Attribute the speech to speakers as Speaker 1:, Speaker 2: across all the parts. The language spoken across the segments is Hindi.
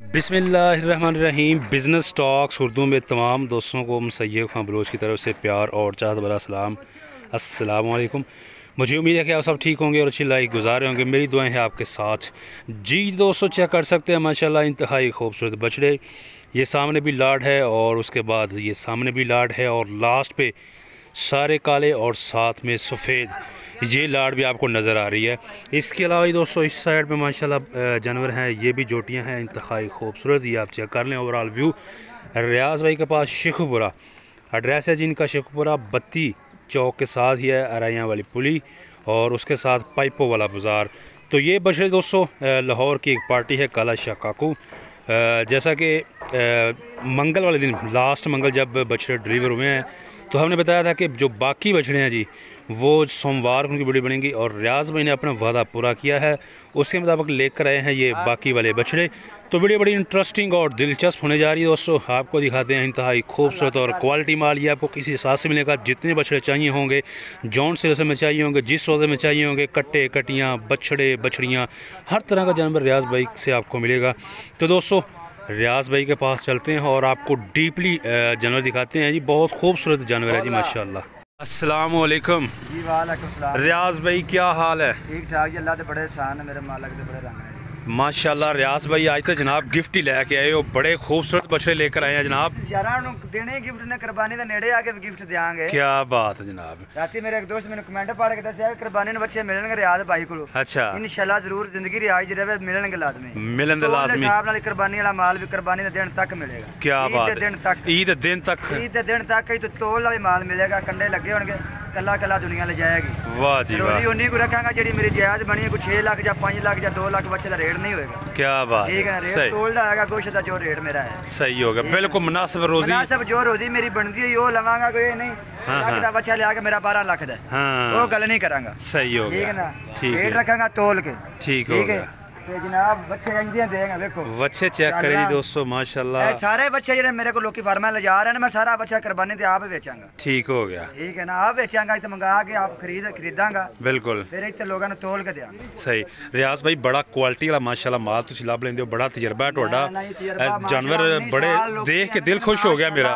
Speaker 1: बिस्मिल्लाहिर्रहमानिर्रहीम। बिज़नेस टॉक्स उर्दू में तमाम दोस्तों को सैयद खान बलोच की तरफ से प्यार और चाहत भरा सलाम। अस्सलाम वालेकुम। मुझे उम्मीद है कि आप सब ठीक होंगे और अच्छी लाइफ गुजारे होंगे। मेरी दुआएं हैं आपके साथ। जी दोस्तों, चेक कर सकते हैं माशाल्लाह इंतहाई खूबसूरत बछड़े। ये सामने भी लाड है और उसके बाद ये सामने भी लाड है और लास्ट पे सारे काले और साथ में सफ़ेद ये लाड भी आपको नज़र आ रही है। इसके अलावा ही दोस्तों इस साइड पे माशाल्लाह जानवर हैं, ये भी जोटियां हैं इंतहाई खूबसूरत। ये आप चेक कर लें ओवरऑल व्यू। रियाज भाई के पास शेखुपुरा एड्रेस है जिनका, शेखुपुरा बत्ती चौक के साथ ही है अराइयाँ वाली पुली और उसके साथ पाइपों वाला बाज़ार। तो ये बछड़े दोस्तों लाहौर की एक पार्टी है काला शाह काकू। जैसा कि मंगल वाले दिन लास्ट मंगल जब बछड़े डिलीवर हुए हैं तो हमने बताया था कि जो बाकी बछड़े हैं जी वो सोमवार को उनकी वीडियो बनेंगी और रियाज भाई ने अपना वादा पूरा किया है, उसके मुताबिक लेकर आए हैं ये बाकी वाले बछड़े। तो वीडियो बड़ी इंटरेस्टिंग और दिलचस्प होने जा रही है दोस्तों। आपको दिखाते हैं इंतहाई खूबसूरत और क्वालिटी माल। ये आपको किसी हिसाब से मिलेगा। जितने बछड़े चाहिए होंगे, जौन से रस्म में चाहिए होंगे, जिस वजह में चाहिए होंगे, कट्टे कटियाँ बछड़े बछड़ियाँ हर तरह का जानवर रियाज भाई से आपको मिलेगा। तो दोस्तों रियाज भाई के पास चलते हैं और आपको डीपली जानवर दिखाते हैं जी। बहुत खूबसूरत जानवर है जी माशाल्लाह। अस्सलाम वालेकुम
Speaker 2: जी। वालेकुम सलाम।
Speaker 1: रियाज भाई क्या हाल है?
Speaker 2: ठीक ठाक जी, अल्लाह के बड़े एहसान है, मेरे मालिक के बड़े रंग है
Speaker 1: माशाल्लाह। रियाज भाई आज तो जनाब गिफ्ट ही लेके आए हो, बड़े खूबसूरत बछड़े लेकर आए हैं जनाब।
Speaker 2: यार देने गिफ्ट ने कुर्बानी के नेड़े आके गिफ्ट देंगे।
Speaker 1: क्या बात है जनाब।
Speaker 2: राती मेरे एक दोस्त मैंने कमेंट पढ़ के दसिया कुर्बानी बच्चे मिलणगे रियाज भाई को।
Speaker 1: अच्छा,
Speaker 2: इंशाल्लाह जरूर जिंदगी रियाज रहे मिलणगे लाजमी।
Speaker 1: मिलन दे लाजमी
Speaker 2: हिसाब नाल कुर्बानी वाला माल भी कुर्बानी के दिन तक मिलेगा।
Speaker 1: क्या बात है,
Speaker 2: दिन तक
Speaker 1: ईद दिन तक
Speaker 2: ईद के दिन तक ही तो तोल भी माल मिलेगा। कंडे लगे होंगे, कला कला दुनिया ले जाएगी।
Speaker 1: वाह जी वाह।
Speaker 2: उन्हीं को रखांगा जी मेरी जायज बनी है, कोई 6 लाख या 5 लाख या 2 लाख बच्चे का रेट नहीं होगा।
Speaker 1: क्या बात
Speaker 2: ठीक है ना, रेट तोलदा है गोश्त का जो रेट मेरा है
Speaker 1: सही होगा, बिल्कुल मुनासिब रोजी।
Speaker 2: मुनासिब जो रोजी मेरी बनती है वो लवांगा, कोई नहीं लाख का बच्चा ले आके मेरा 12 लाख का वो गल नहीं करांगा।
Speaker 1: सही हो गया,
Speaker 2: ठीक है ना।
Speaker 1: ठीक है,
Speaker 2: रेट रखांगा तोल के।
Speaker 1: ठीक हो गया।
Speaker 2: तो जनाब बच्चे आंदियां देंगे, देखो
Speaker 1: बच्चे चेक करें जी दोस्तों माशाल्लाह।
Speaker 2: सारे बच्चे जो मेरे को लोकी फार्मा ले जा रहे हैं, मैं सारा बच्चा कुर्बानी ते आप बेचांगा।
Speaker 1: ठीक हो गया,
Speaker 2: ठीक है ना। आप बेचांगा इतना मंगा के आप खरीदांगा
Speaker 1: बिल्कुल,
Speaker 2: फिर इतने लोगों ने तोल के देंगे।
Speaker 1: सही। रियाज भाई बड़ा क्वालिटी वाला माशाल्लाह माल तुम लभ लेंदे हो, बड़ा तजर्बा है ਤੁਹਾਡਾ। जानवर बड़े देख के दिल खुश हो गया मेरा।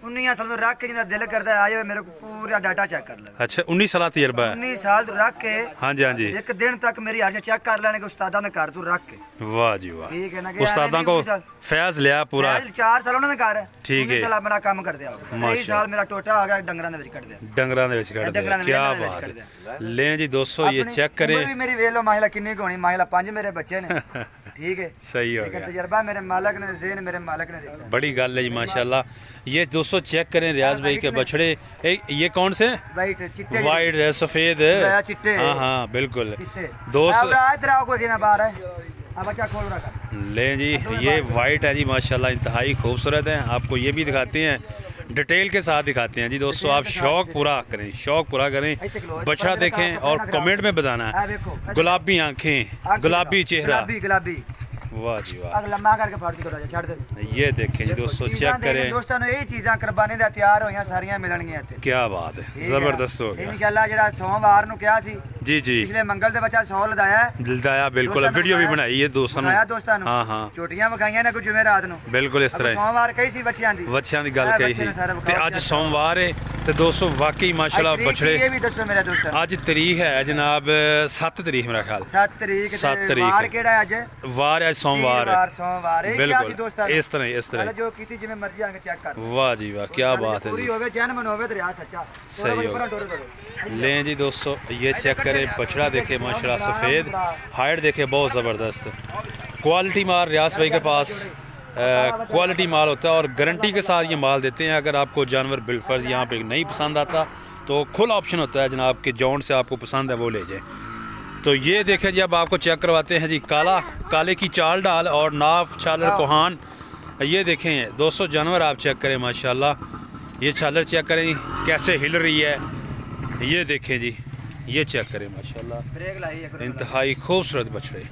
Speaker 2: 19 साल तो रख के जिंदा दिल करता है आए मेरे को पूरा डाटा चेक कर ले।
Speaker 1: अच्छा 19 साल तजर्बा है।
Speaker 2: 19 साल तो रख के
Speaker 1: हाँ जी हाँ जी,
Speaker 2: एक दिन तक मेरी हर चेक कर लेने के उस्तादा ने कर तू रख के।
Speaker 1: वाह जी वाह।
Speaker 2: ठीक है ना।
Speaker 1: उस्तादा को फैज लिया पूरा।
Speaker 2: 4 साल उन्होंने कर।
Speaker 1: ठीक है।
Speaker 2: 19 साल मेरा काम कर दिया। 3 साल मेरा टोटा आ गया डंगरां दे विच कट दिया।
Speaker 1: डंगरां दे विच कट दिया। क्या बात है। लें जी दोस्तों ये चेक करें।
Speaker 2: मेरी वेख लो महिला कितनी होनी, महिला 5 मेरे बच्चे ने। ठीक है,
Speaker 1: सही हो गया।
Speaker 2: तजर्बा मेरे मालिक ने, ज़हन मेरे मालिक ने दिया।
Speaker 1: बड़ी गल है जी माशाल्लाह। ये दोस्तों चेक करें रियाज भाई के बछड़े। ये कौन से?
Speaker 2: वाइट चिट्टे,
Speaker 1: वाइट है, सफेद है, चिट्टे। हाँ हाँ बिल्कुल दोस्त।
Speaker 2: बच्चा खोल रखा।
Speaker 1: लें जी ये वाइट है जी माशाल्लाह, इंतहाई खूबसूरत है। आपको ये भी दिखाते हैं, डिटेल के साथ दिखाते हैं जी दोस्तों। आप शौक पूरा करें, शौक पूरा करें, बछड़ा देखें और कमेंट में बताना है। गुलाबी आंखें, गुलाबी चेहरा,
Speaker 2: गुलाबी।
Speaker 1: वाह जी वाह।
Speaker 2: अब लम्बा करके फाड़ के थोड़ा छड़ दे।
Speaker 1: ये देखें जी दोस्तों, चेक करें
Speaker 2: दोस्तों ने यही चीज़ां कुर्बानी दे तैयार होईयां सारियां मिलणगियां इत्थे।
Speaker 1: क्या बात है, जबरदस्त हो गया
Speaker 2: इंशाल्लाह। जेड़ा सोमवार नु क्या सी
Speaker 1: जी जी,
Speaker 2: पिछले मंगल दे बच्चा 100 लदाया
Speaker 1: लदाया, बिल्कुल वीडियो भी बनाई है दोस्तों ने। हां हां,
Speaker 2: छोटियां विखाईयां ने कुछ जुमे रात नु, बिल्कुल इस तरह। सोमवार कही सी बच्चियां दी गल कही थी ते आज सोमवार है ते दोस्तों वाकई माशाल्लाह बछड़े। ये भी दोस्तों मेरे दोस्त, आज तारीख है जनाब 7 तारीख मेरा ख्याल 7 तारीख। वार केड़ा है आज? वार आज सोमवार है, सोमवार है। बिल्कुल इस तरह जो कीती जिਵੇਂ मर्जी आके चेक कर। वाह जी वाह, क्या बात है। पूरी होवे जन्मन होवे तो रियाज सच्चा सही हो। लें जी दोस्तों ये चेक करें, बछड़ा देखे माशाल्लाह सफ़ेद, हाइट देखे बहुत ज़बरदस्त। क्वालिटी माल रियाज भाई के पास क्वालिटी माल होता है और गारंटी के साथ ये माल देते हैं। अगर आपको जानवर बिलफर्ज यहाँ पे नहीं पसंद आता तो खुला ऑप्शन होता है जनाब के जौन से आपको पसंद है वो ले जाए। तो ये देखें जी, अब आपको चेक करवाते हैं जी काले की चाल डाल और नाफ छालर कोहान। ये देखें दोस्तों जानवर आप चेक करें माशाल्लाह। ये छालर चेक करें कैसे हिल रही है, ये देखें जी, ये चेक करें माशाल्लाह, इंतहाई खूबसूरत बछड़े।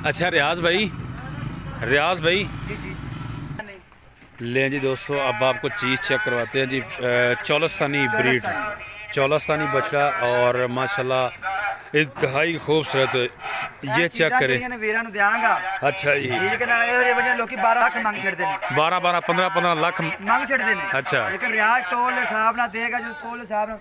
Speaker 2: अच्छा रियाज भाई लें जी दोस्तों, अब आपको चीज़ चेक करवाते हैं जी। चौलस्तानी ब्रीड, चौलस्तानी बछड़ा और माशाल्लाह इंतहाई खूबसूरत। ये चेक करें। अच्छा जी। 12-15 लाख
Speaker 3: मंग छड़दे ने।
Speaker 2: अच्छा
Speaker 3: लेकिन रियाज तोल हिसाब ना देगा जो तोल हिसाब ना।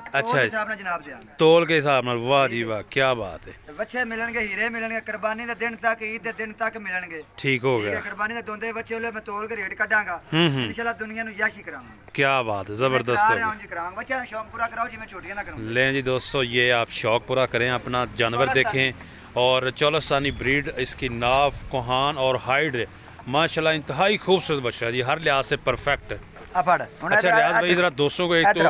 Speaker 2: अच्छा
Speaker 3: हिसाब ना जनाब दे।
Speaker 2: तोल के हिसाब नाल। वाह जी वाह क्या बात है।
Speaker 3: बच्चे मिलणगे हीरे मिलणगे कुर्बानी दे दिन तक ईद दे दिन तक मिलणगे।
Speaker 2: ठीक हो गया।
Speaker 3: कुर्बानी दे दोंदे बच्चे होले मैं तोल के रेट कटांगा। इंशाल्लाह दुनिया नु याशी कराऊंगा।
Speaker 2: क्या बात है जबरदस्त हो गया।
Speaker 3: बच्चा शौक पूरा कराओ जी मैं छोटियां ना करूं।
Speaker 2: लें जी दोस्तों ये आप शौक पूरा करें अपना जानवर देखें और चौलस्तानी ब्रीड इसकी नाफ कोहान और हाइट माशाल्लाह इंतहाई खूबसूरत बछड़ा जी हर लिहाज से परफेक्ट। अच्छा रियाज भाई जरा 200 को एक तो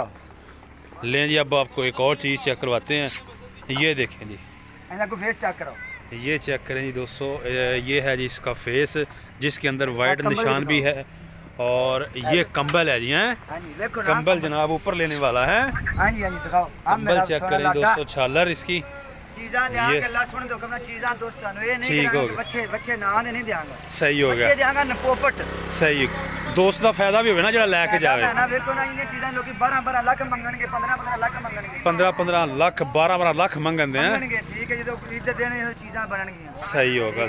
Speaker 2: लें जी। अब आपको एक और चीज़ चेक करवाते हैं। ये देखें जी
Speaker 3: फेस चेक कराओ।
Speaker 2: ये चेक करें जी दोस्तों ये है जी इसका फेस जिसके अंदर वाइट निशान भी है और ये कंबल है जी हैं। कंबल जनाब ऊपर लेने वाला है। कंबल चेक करें दोस्तों छालर इसकी ठीक हो गया। सही हो गया। सही दोस्त का फायदा भी हो ना जो लैके जाए।
Speaker 3: 15-15 लाख मंगणगे
Speaker 2: 15-15 लाख 12-12 लाख मंगन दे
Speaker 3: ठीक है जी तो ईद देने चीज़ां बनणगियां।
Speaker 2: सही होगा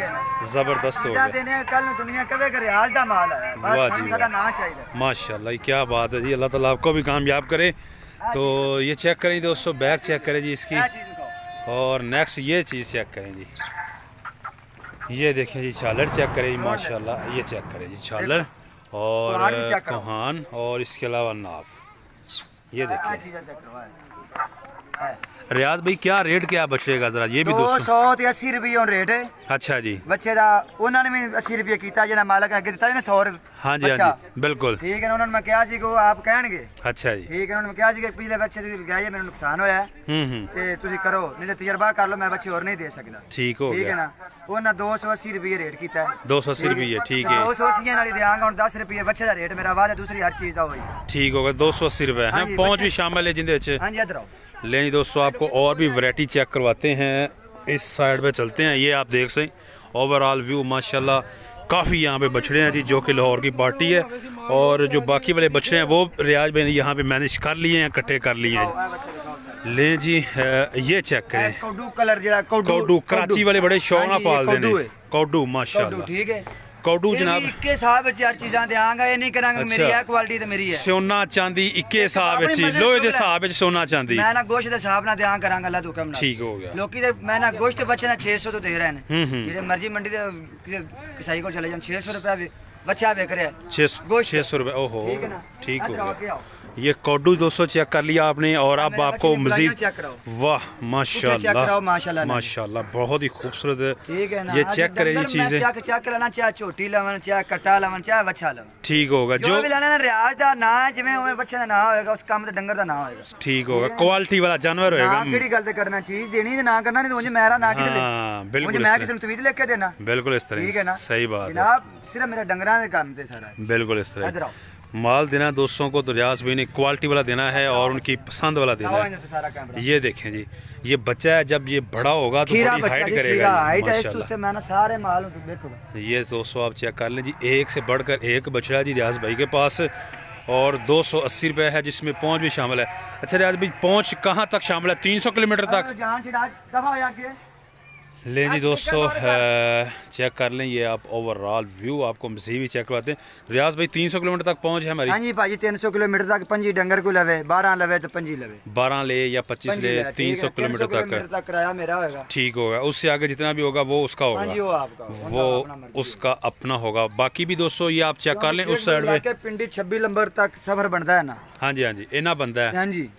Speaker 2: जबरदस्त हो गया।
Speaker 3: कल नु दुनिया कवे करे आज दा माल है बस साडा ना चाहिए।
Speaker 2: माशाल्लाह क्या बात है जी अल्लाह ताला आपको भी कामयाब करे। तो ये चेक करें दोस्तों बैग चेक करें जी इसकी और नेक्स्ट ये चीज़ चेक करें जी। ये देखें जी छालर चेक करें जी माशाल्लाह। ये चेक करें जी छालर और कोहान और इसके अलावा नाफ। ये देखें रियाज भाई क्या रेट क्या बचेगा जरा ये भी
Speaker 3: 280 रुपये रेट है।
Speaker 2: अच्छा जी
Speaker 3: बच्चे दा उन्होंने भी 80 रुपये किया जना मालक अगे दिता ना 100 रुपये।
Speaker 2: हाँ जी हाँ जी बिल्कुल
Speaker 3: ठीक है उन्होंने मैं कहा जी को आप कहणगे।
Speaker 2: अच्छा जी
Speaker 3: ठीक है उन्होंने कहा जी कि पिछले बच्चे तुसी लगाए मेरे नुकसान होया ते तुसी करो नहीं तो तजर्बा कर लो मैं बच्चे और नहीं दे सकदा।
Speaker 2: ठीक हो गया।
Speaker 3: ठीक है ना उन्होंने 280 रुपये रेट किया है।
Speaker 2: 280 रुपये ठीक है।
Speaker 3: 280 वाली देंगा और 10 रुपये बच्चे का रेट मेरा वादा दूसरी हर चीज का होई।
Speaker 2: ठीक होगा 280 रुपये हैं। पहुंच भी शामिल है जिंदे विच।
Speaker 3: हां जी इधर आओ।
Speaker 2: ले जी दोस्तों आपको और भी वैरायटी चेक करवाते हैं। इस साइड पे चलते हैं। ये आप देख सकें ओवरऑल व्यू माशाल्लाह काफ़ी यहाँ पे बछड़े हैं जी जो कि लाहौर की पार्टी है और जो बाकी वाले बछड़े हैं वो रियाज भाई ने यहाँ पे मैनेज कर लिए हैं इकट्ठे कर लिए हैं। ले जी ये चेक करें
Speaker 3: कौडू कलर
Speaker 2: कौडू कराची वाले बड़े शौक ना पालते हैं कौडू माशाल्लाह।
Speaker 3: ठीक है
Speaker 2: कौडू जनाब
Speaker 3: इक्के हिसाब विच यार चीज़ां देंगा ये नहीं करांगा मेरी है क्वालिटी ते मेरी है।
Speaker 2: सोना चांदी इक्के हिसाब विच लोहे दे हिसाब विच सोना चांदी
Speaker 3: मैं ना गोश्त दे हिसाब ना देंगा करांगा अल्लाह तो हुक्म।
Speaker 2: ठीक हो गया।
Speaker 3: लोकी ते मैं ना गोश्त बच्चे ना 600 तो दे रहे हैं जेडे मर्जी मंडी दे कसाई को चले जान 600 रुपए बच्चा बेच रहा है
Speaker 2: 600 रुपए। ओहो
Speaker 3: ठीक है ना
Speaker 2: ठीक हो गया। ये कौडू दोस्तों चेक कर लिया आपने और अब आपको मजीद वाह माशाल्लाह माशाल्लाह बहुत ही खूबसूरत।
Speaker 3: ठीक है ना
Speaker 2: ये चेक करें जी चीजें
Speaker 3: चेक करना चाहे छोटी लवन चाहे कट्टा लवन चाहे बच्चा लवन
Speaker 2: ठीक होगा जो
Speaker 3: भी लेना ना रियाज दा ना जिवें उवें बच्चे दा ना होएगा उस काम ते डंगर दा ना होएगा।
Speaker 2: ठीक होगा क्वालिटी वाला जानवर होएगा।
Speaker 3: केड़ी गल ते करना चीज देनी ते ना करना नहीं तो मुझे मेरा ना किते ले।
Speaker 2: हां बिल्कुल
Speaker 3: मुझे मैं किसी नु तवीज लेके देना बिल्कुल
Speaker 2: इस तरह।
Speaker 3: ठीक है ना सही
Speaker 2: बात है
Speaker 3: जनाब सिर्फ मेरा डंगरां दे काम ते सारा बिल्कुल
Speaker 2: इस तरह माल देना दोस्तों को तो रियाज भाई ने क्वालिटी वाला देना है और उनकी पसंद वाला देना है। ये देखें जी ये बच्चा है जब ये बड़ा होगा तो बड़ी हाइट करेगा माशाल्लाह। ये दोस्तों आप चेक कर लें जी एक से बढ़कर एक बछड़ा जी रियाज भाई के पास और 280 रुपये है जिसमें पहुंच भी शामिल है। अच्छा रियाज भाई पहुंच कहाँ तक शामिल है 300 किलोमीटर तक। लें जी दोस्तों चेक कर लें ये आप ओवरऑल व्यू आपको मसीह भी चेक करवाते हैं। रियाज भाई 300 किलोमीटर तक पहुंच है हमारी।
Speaker 3: हाँ जी भाई 300 किलोमीटर तक 25 डंगर को लवे 12 लवे तो 25 लवे
Speaker 2: 12 ले या 25 ले 300 किलोमीटर तक
Speaker 3: किराया मेरा होगा।
Speaker 2: ठीक होगा उससे आगे जितना भी होगा वो उसका होगा वो उसका अपना होगा। बाकी भी दोस्तों ये आप चेक कर लें उस साइड में
Speaker 3: पिंडी 26 नंबर तक सफर बनता है ना।
Speaker 2: हाँ जी इना बनता है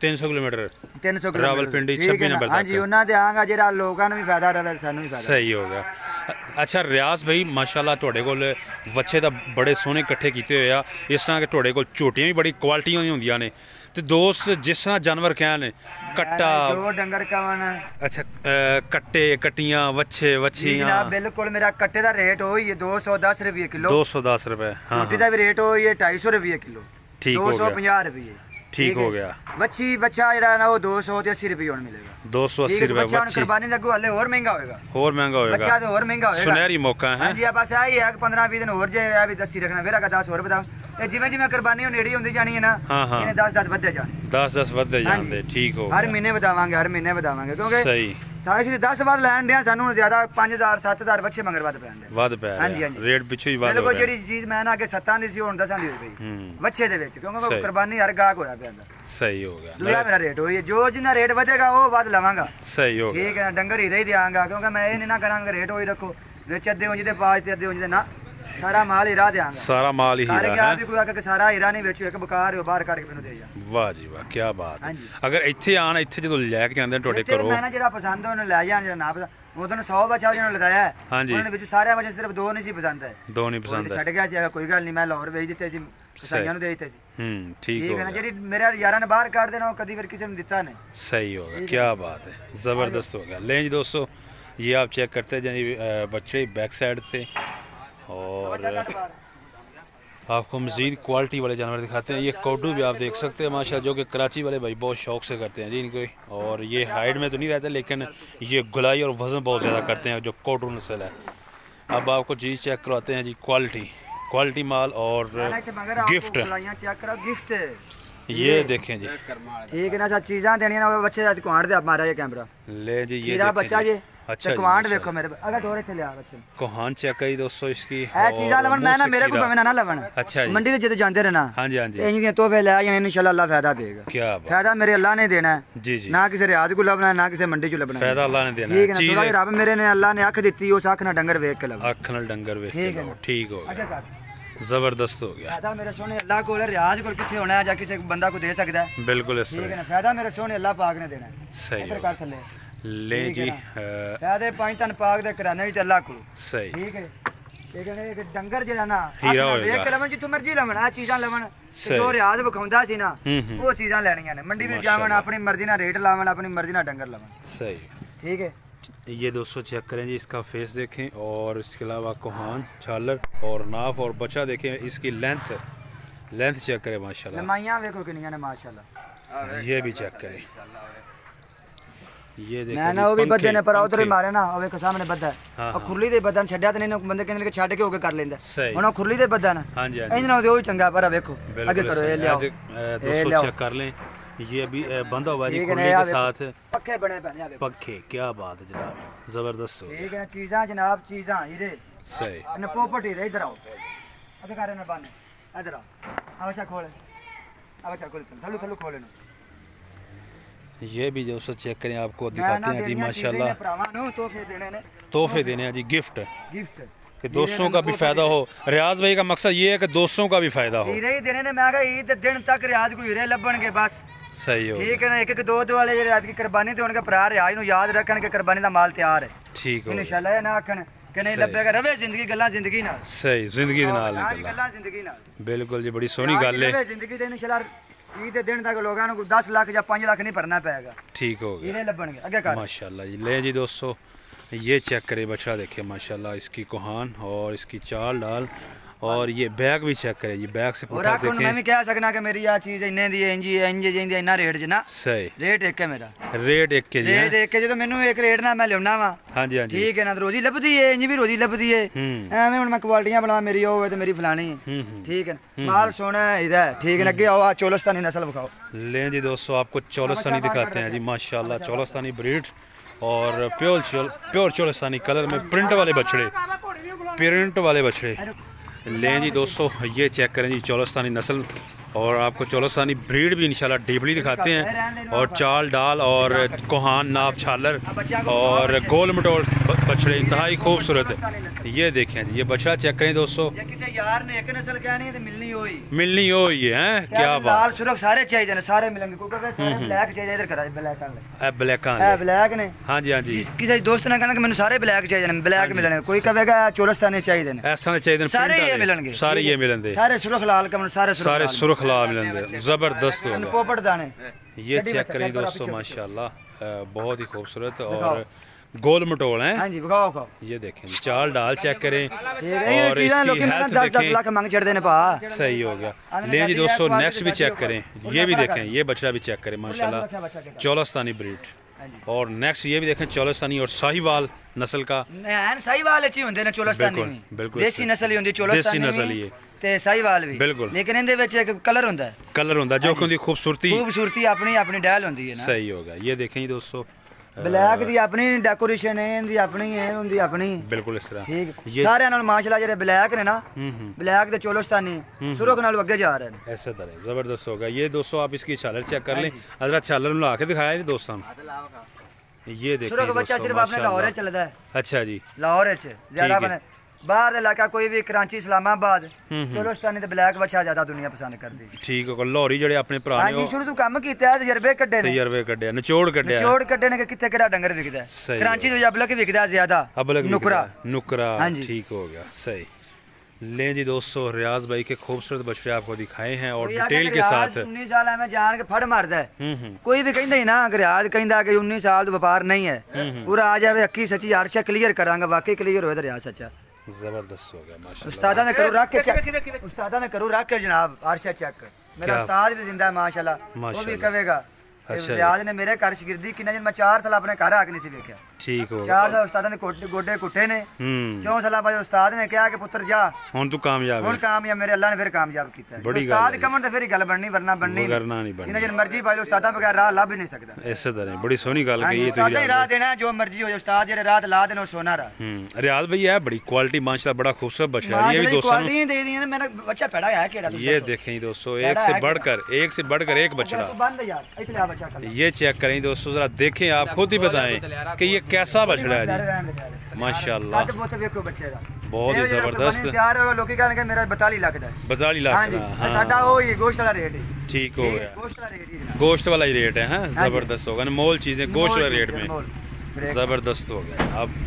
Speaker 2: 300 किलोमीटर
Speaker 3: 300
Speaker 2: रावलपिंडी 26 नंबर
Speaker 3: हाँ जी उन्हें देंगा जेड़ा लोगों को भी फायदा रहे सानू भी फायदा
Speaker 2: सही हो गया। अच्छा रियाज भाई माशाल्लाह तुहाडे कोल बच्चे दा बड़े सोहने इकट्ठे कीते होए आ इस तरह के तुहाडे कोल झोटियां भी बड़ी क्वालिटी दी होंदियां ने ते दोस्त जिस तरह जानवर कहन कट्टा
Speaker 3: जो डंगर कवन
Speaker 2: अच्छा कट्टे कट्टियां वच्छे वच्छियां
Speaker 3: बिल्कुल मेरा कट्टे दा रेट होई है 210 रुपए किलो
Speaker 2: 210 रुपए। हां
Speaker 3: छोटी दा भी रेट होई है 250 रुपए किलो
Speaker 2: ठीक हो गया
Speaker 3: 250 रुपए
Speaker 2: ठीक हो गया।
Speaker 3: बच्ची बच्चा जेड़ा ना वो 280 रुपए होने मिलेगा
Speaker 2: 280 रुपए
Speaker 3: बच्ची कुर्बानी दा हले और महंगा होएगा
Speaker 2: बच्चा
Speaker 3: तो और महंगा होएगा
Speaker 2: सुनहरी मौका है।
Speaker 3: हां जी बस आई है 15-20 दिन और जे अभी 10 रखना फिर 10 और बता जिवें जिवें कुर्बानी नेड़ी होंदी जानी है ना इन्हें 10-10 वधदे जाने
Speaker 2: 10-10 वधदे जांदे ठीक हो
Speaker 3: हर महीने वधावांगे क्योंकि सही सारे सी 10 बार लैंड दिया सानू ज्यादा 5000 7000 बच्चे मंगर वध पैंदे
Speaker 2: वध पै हां जी रेट पिछू ही वध
Speaker 3: बिल्कुल जेडी चीज मैं ना आगे 7 दी सी हुन 10 दी होई पई बच्चे दे विच क्योंकि कुर्बानी हर गाहक होया पैंदा
Speaker 2: सही हो गया
Speaker 3: दूसरा मेरा रेट होई जो जिन्ना रेट वधेगा वो वध लवांगा
Speaker 2: सही हो गया
Speaker 3: ठीक है डंगर ही रही देंगा क्योंकि मैं ये नहीं ना करांगा रेट होई रखो विच अद्धे होंजे ते पांच ते अद्धे होंजे ते ना सारा माल हीरा देंगा
Speaker 2: सारा माल ही हीरा
Speaker 3: है भी कोई आके सारा हीरा नहीं बेचो एक बकार हो बाहर काट के मेनू दे जा
Speaker 2: वाह जी वाह क्या बात है अगर ਇੱਥੇ ਆਣ ਇੱਥੇ ਜਦੋਂ ਲੈ ਕੇ ਜਾਂਦੇ ਤੁਹਾਡੇ ਘਰੋਂ
Speaker 3: ਮੈਂ ਨਾ ਜਿਹੜਾ ਪਸੰਦ ਉਹਨੂੰ ਲੈ ਜਾਣ ਜਿਹੜਾ ਨਾ ਪਸੰਦ ਉਹਦੋਂ 100 ਬੱਚਾ ਜਿਹਨੂੰ ਲਗਾਇਆ ਉਹਨਾਂ ਵਿੱਚ ਸਾਰੇ ਬੱਚੇ ਸਿਰਫ ਦੋ ਨਹੀਂ ਸੀ ਪਸੰਦ ਹੈ
Speaker 2: ਦੋ ਨਹੀਂ ਪਸੰਦ
Speaker 3: ਛੱਡ ਗਿਆ ਸੀ ਕੋਈ ਗੱਲ ਨਹੀਂ ਮੈਂ ਲਾਹੌਰ ਵੇਚ ਦਿੱਤੇ ਸੀ ਸਾਈਆਂ ਨੂੰ ਦੇ ਦਿੱਤੇ ਸੀ
Speaker 2: ठीक
Speaker 3: है ना ਜਿਹੜੀ ਮੇਰੇ ਯਾਰਾਂ ਨੇ ਬਾਹਰ ਕੱਢ ਦੇਣਾ ਉਹ ਕਦੀ ਫਿਰ ਕਿਸੇ ਨੂੰ ਦਿੱਤਾ ਨਹੀਂ
Speaker 2: सही होगा क्या बात है ज़बरदस्त होगा लें जी दोस्तों ये आप चेक करते हैं बच्चे बैक साइड से और आपको मज़ीद क्वालिटी वाले जानवर दिखाते हैं। ये कोडू भी आप देख सकते हैं माशाल्लाह जो कि कराची वाले भाई बहुत शौक से करते हैं जी इनको और ये हाइट में तो नहीं रहते लेकिन ये गुलाई और वज़न बहुत ज़्यादा करते हैं जो कोडू नस्ल है। अब आपको चीज़ चेक करवाते हैं जी क्वालिटी माल और गिफ्ट
Speaker 3: गिफ्ट
Speaker 2: ये देखें जी
Speaker 3: ठीक है ना सर चीज़ां देनियां ना बच्चे आज कुआंट दे मारा ये कैमरा
Speaker 2: ले जी ये
Speaker 3: बच्चा जी
Speaker 2: अच्छा
Speaker 3: कुआंट देखो मेरे अगर डोरे थे ले आ बच्चे
Speaker 2: कोहान चेक करी दोस्तों इसकी
Speaker 3: ए चीज़ां लवन मैं ना मेरे को बवे ना लवन
Speaker 2: अच्छा
Speaker 3: मंडी से जब जाते रहना
Speaker 2: हां जी
Speaker 3: इंज दी तोहफे ले आए इंशाल्लाह अल्लाह फायदा देगा
Speaker 2: क्या
Speaker 3: फायदा मेरे अल्लाह ने देना है
Speaker 2: जी जी
Speaker 3: ना किसी रियाज को लबना ना किसी मंडी चो लबना
Speaker 2: फायदा अल्लाह ने देना
Speaker 3: ठीक है ना रब मेरे ने अल्लाह ने अख दी उस अख ना डंगर वेख के लब
Speaker 2: अख नाल डंगर वेख के ठीक हो गया जबरदस्त हो गया
Speaker 3: फायदा मेरे सोने अल्लाह को रियाज को किथे होना है या किसी बंदा को दे सकता है
Speaker 2: बिल्कुल
Speaker 3: ठीक है ना फायदा मेरे सोने अल्लाह पाक ने देना है
Speaker 2: सही
Speaker 3: कर थले
Speaker 2: ले जी
Speaker 3: फायदे पांच तन पाक दे कराने भी अल्लाह को
Speaker 2: सही
Speaker 3: ठीक है लेकिन एक डंगर जेड़ा ना
Speaker 2: हीरा होएगा
Speaker 3: देख के लवन जितो मर्जी लवन आ चीज़ां लवन जो रियाज विखाउंदा सी ना वो चीज़ां लेनियां ने मंडी में जावन अपनी मर्जी ना रेट लावन अपनी मर्जी ना डंगर लवन
Speaker 2: सही
Speaker 3: ठीक है
Speaker 2: ये दोस्तों चेक करें जी इसका फेस देखें और इसके अलावा कोहान छालर और नाफ और बच्चा देखें इसकी लेंथ चेक करें माशाल्लाह
Speaker 3: लमाइयां देखो कितनी ने माशाल्लाह
Speaker 2: ये भी चेक करें ये देखें
Speaker 3: मैं ना वो भी बद्दे ने पर उधर मारे ना वो के सामने बद्दा और खुरली दे बद्दा छड्या ते नहीं बंदे कहंदे कि छड्ड के होके कर लेंदा हुन खुरली दे बद्दा ना
Speaker 2: हां जी
Speaker 3: इंज ना वो चंगा पर देखो आगे करो ये ले आओ
Speaker 2: दोस्तों चेक कर लें ये अभी बंधा हुआ जी खुरली के साथ
Speaker 3: पक्के बने पने
Speaker 2: पक्के क्या बात है जनाब जबरदस्त हो
Speaker 3: ठीक है चीज़ां जनाब चीज़ां हीरे
Speaker 2: सही
Speaker 3: न पोपट हीरे इधर आओ अबे करे ना बन इधर आओ अच्छा खोले अब अच्छा खोल थल्लू थल्लू खोले ना
Speaker 2: ये भी जो सो चेक करें आपको दिखाते हैं जी माशाल्लाह तोहफे देने हैं जी गिफ्ट कि दोस्तों का भी फायदा हो। रियाज भाई का मकसद ये है कि दोस्तों का भी फायदा हो।
Speaker 3: हीरे ही देने ने मैं कहा ईद दिन तक रियाज को हीरे लबणगे बस
Speaker 2: सही हो
Speaker 3: ठीक है ना एक दो वाले जे रात की कुर्बानी ते उनके भरा रियाज नु याद रखन के कुर्बानी दा माल तैयार है
Speaker 2: ठीक हो
Speaker 3: इंशाल्लाह ये ना आखन कि नहीं लबेगा रवे जिंदगी गल्ला जिंदगी नाल
Speaker 2: सही जिंदगी दे नाल
Speaker 3: हां जी गल्ला जिंदगी नाल
Speaker 2: बिल्कुल जी बड़ी सोहनी गल है
Speaker 3: जिंदगी दे इंशाल्लाह ईद दिन तक लोगों को 10 लाख या 5 लाख नहीं भरना पड़ेगा
Speaker 2: ठीक हो गया
Speaker 3: हीरे लबणगे आगे कर
Speaker 2: माशाल्लाह जी। ले जी दोस्तों ये चेक करें बछड़ा देखिए माशाल्लाह इसकी कोहान और इसकी चाल डाल और ये बैग भी चेक करें ये बैग से
Speaker 3: पूरा देखें मैं भी कह सकना कि मेरी आ चीज इन्ने दी इंजी इंजी जिंदी इन्ना रेट जना
Speaker 2: सही
Speaker 3: रेट एक है मेरा
Speaker 2: रेट एक के जी
Speaker 3: रेट एक के जो मेनू एक रेट ना मैं लेना वा
Speaker 2: हां जी हां जी
Speaker 3: ठीक है ना रोजी लभदी है इंजी भी रोजी लभदी है एवें हुन मैं क्वालिटियां बना मेरी होवे ते मेरी फलानी ठीक है माल सोना हीरा ठीक है अगे आओ चोलस्तानी नस्ल दिखाओ।
Speaker 2: ले जी दोस्तों आपको चोलस्तानी दिखाते हैं जी माशाल्लाह चोलस्तानी ब्रीड और प्योर चोलस्तानी कलर में प्रिंट वाले बछड़े लें जी दोस्तों ये चेक करें जी चोलस्तानी नस्ल और आपको चोलस्तानी ब्रीड भी इंशाल्लाह डीपली दिखाते हैं और चाल डाल और कोहान नाफ छालर और गोल मटोल बछड़े इंतहाई खूबसूरत है। ये देखें जी ये बछड़ा चेक करें दोस्तों
Speaker 3: यार ने एक नस्ल कहनी है तो
Speaker 2: मिलनी हो ये हैं क्या बात
Speaker 3: सिर्फ सारे चाहिए ने सारे मिलेंगे क्योंकि सारे ब्लैक चाहिए इधर करा ब्लैक ब्लैक ने हां जी किसी दोस्त ने कहना कि मैंने सारे ब्लैक चाहिए ने ब्लैक मिलने कोई कहेगा चोलस्तानी चाहिए ने
Speaker 2: ऐसा नहीं चाहिए
Speaker 3: सारे ये मिलेंगे
Speaker 2: सारे ये मिलेंगे
Speaker 3: सारे सुरख लाल का सारे
Speaker 2: सुरख लाल मिलेंगे जबरदस्त होगा
Speaker 3: पोपट दाने
Speaker 2: ये चेक करें दोस्तों माशाल्लाह बहुत ही खूबसूरत और गोल मटोल हैं।
Speaker 3: हां जी दिखाओ
Speaker 2: ये देखें चाल डाल चेक करें और इसकी हेल्थ देखें
Speaker 3: 10 लाख मांग चढ़ देने पा
Speaker 2: सही हो गया। ले जी दोस्तों नेक्स्ट भी चेक करें ये भी देखें ये बछड़ा भी चेक करें माशाल्लाह चोलस्तानी ब्रीड और नेक्स्ट ये भी देखें चोलस्तानी और साहिवाल नस्ल का
Speaker 3: साहिवाल अच्छी होंदे ने चोलस्तानी में बिल्कुल देसी नस्ल ही होंदी चोलस्तानी
Speaker 2: देसी नस्ल ही
Speaker 3: ਤੇ ਸਾਹੀਵਾਲ ਵੀ
Speaker 2: ਬਿਲਕੁਲ,
Speaker 3: ਲੇਕਿਨ ਇਹਦੇ ਵਿੱਚ ਇੱਕ ਕਲਰ ਹੁੰਦਾ
Speaker 2: ਜੋ ਕਿ ਉਹਦੀ ਖੂਬਸੂਰਤੀ
Speaker 3: ਆਪਣੀ ਡੈਲ ਹੁੰਦੀ ਹੈ ਨਾ।
Speaker 2: ਸਹੀ ਹੋ ਗਿਆ। ਇਹ देखें दोस्तों,
Speaker 3: ਬਲੈਕ ਦੀ ਆਪਣੀ ਡੈਕੋਰੇਸ਼ਨ ਹੈ, ਇਹਦੀ ਆਪਣੀ ਹੈ, ਉਹਦੀ ਆਪਣੀ
Speaker 2: ਬਿਲਕੁਲ ਇਸ ਤਰ੍ਹਾਂ
Speaker 3: ਠੀਕ। ਸਾਰਿਆਂ ਨਾਲ ਮਾਸ਼ਾਅੱਲਾ ਜਿਹੜੇ ਬਲੈਕ ਨੇ ਨਾ, ਬਲੈਕ ਤੇ ਚੋਲਸਤਾਨੀ ਸੁਰਖ ਨਾਲ ਅੱਗੇ ਜਾ ਰਹੇ ਨੇ।
Speaker 2: ऐसे तरह जबरदस्त होगा ये दोस्तों। आप इसकी छालर चेक कर लें, अगर छालर ला के दिखाया जी दोस्तों। ये देखिए
Speaker 3: सुरख बच्चा सिर्फ अपने लाहौर चलता है।
Speaker 2: अच्छा जी,
Speaker 3: लाहौर ज्यादा बने बाहर इलाका कोई भी कराची इस्लामाबाद चोलस्तानी ते ब्लैक बच्चा ज्यादा दुनिया पसंद करदी।
Speaker 2: ठीक है। लाहौरी जेडे अपने भरा ने
Speaker 3: हां जी शुरू तो काम कीता है, तजर्बे कड्डे निचोड़ कड्डे ने कि किथे केड़ा डंगर विकदा है। कराची तो अबलक विकदा ज्यादा,
Speaker 2: नुकरा। ठीक हो गया, सही। ले जी दोस्तों, रियाज भाई के खूबसूरत बछड़े आपको दिखाए हैं और डिटेल के साथ।
Speaker 3: 19 साल में जान के फड़ मारदा है। कोई भी कहंदा ही ना, अगर रियाज कहंदा कि 19 साल तो व्यापार नहीं है, पूरा आ जावे अक्की सच्ची हर शे क्लियर करांगा, वाकई क्लियर होए तो रियाज सच्चा।
Speaker 2: जबरदस्त हो गया माशाल्लाह।
Speaker 3: उस्तादा ने करो रख के चेक, उस्तादा ने करो रख के जनाब आरशा चेक। मेरा उस्ताद भी जिंदा है माशाल्लाह, वो भी कहेगा। रियाज ने मेरे घर शिगिर्दी किन्ना दिन मैं 4 साल अपने घर आके नहीं सी देखा।
Speaker 2: ठीक हो।
Speaker 3: 4 साल उस्तादा ने गोडे कुटे ने। 4 साल बाद उस्ताद ने कहा कि पुत्र जा
Speaker 2: हुन तू कामयाब है।
Speaker 3: हुन कामयाब मेरे अल्लाह ने फिर कामयाब कीता है। उस्ताद कमन ते फिर गल बननी, वरना बननी
Speaker 2: नहीं।
Speaker 3: इन्ना जिन मर्जी पाई लो, उस्तादा बगैर राह ला भी नहीं सकदा।
Speaker 2: ऐसे तरह बड़ी सोहनी गल कही है।
Speaker 3: उस्ताद ही राह देना, जो मर्जी हो, उस्ताद जेड़े राह ला देना सोना राह।
Speaker 2: रियाज भाई है बड़ी क्वालिटी माशाल्लाह, बड़ा खूबसूरत बछड़ा है। ये भी दोस्तों
Speaker 3: क्वालिटी दे दी है। मैंने बच्चा पैदा है केड़ा।
Speaker 2: ये देखें दोस्तों, एक से बढ़कर एक बछड़ा।
Speaker 3: बंद यार, इतने आ बच्चा कर।
Speaker 2: ये चेक करें दोस्तों, जरा देखें, आप खुद ही बताएं कि ये कैसा बछड़ा है जी। माशाल्लाह बहुत ही जबरदस्त।
Speaker 3: तैयार हो लोग कहने मेरा 42 लाख दा
Speaker 2: 42 लाख।
Speaker 3: हां जी, साडा वो ही गोश्त वाला रेट है।
Speaker 2: ठीक हो गया, गोश्त वाला ही रेट है। हां, जबरदस्त होगा ना, मोल चीजें गोश्त वाले रेट में जबरदस्त हो गया। अब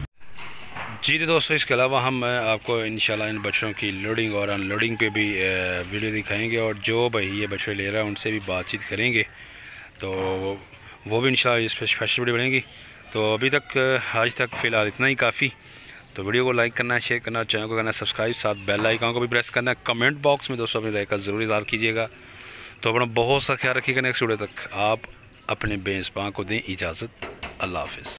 Speaker 2: जी दोस्तों, इसके अलावा हम आपको इंशाल्लाह इन बछड़ों की लोडिंग और अनलोडिंग पे भी वीडियो दिखाएंगे, और जो भाई ये बछड़े ले रहा है उनसे भी बातचीत करेंगे, तो वो भी इंशाल्लाह इस पर स्पेशल वीडियो बनेगी। तो अभी तक आज तक फ़िलहाल इतना ही काफ़ी। तो वीडियो को लाइक करना, शेयर करना, चैनल को करना सब्सक्राइब, साथ बेल आइकन को भी प्रेस करना। कमेंट बॉक्स में दोस्तों अपनी राय का ज़रूर इज़हार कीजिएगा। तो अपना बहुत सा ख्याल रखिएगा। नेक्स्ट वीडियो तक आप अपने बेज़बान को दें इजाज़त। अल्लाह हाफ़िज़।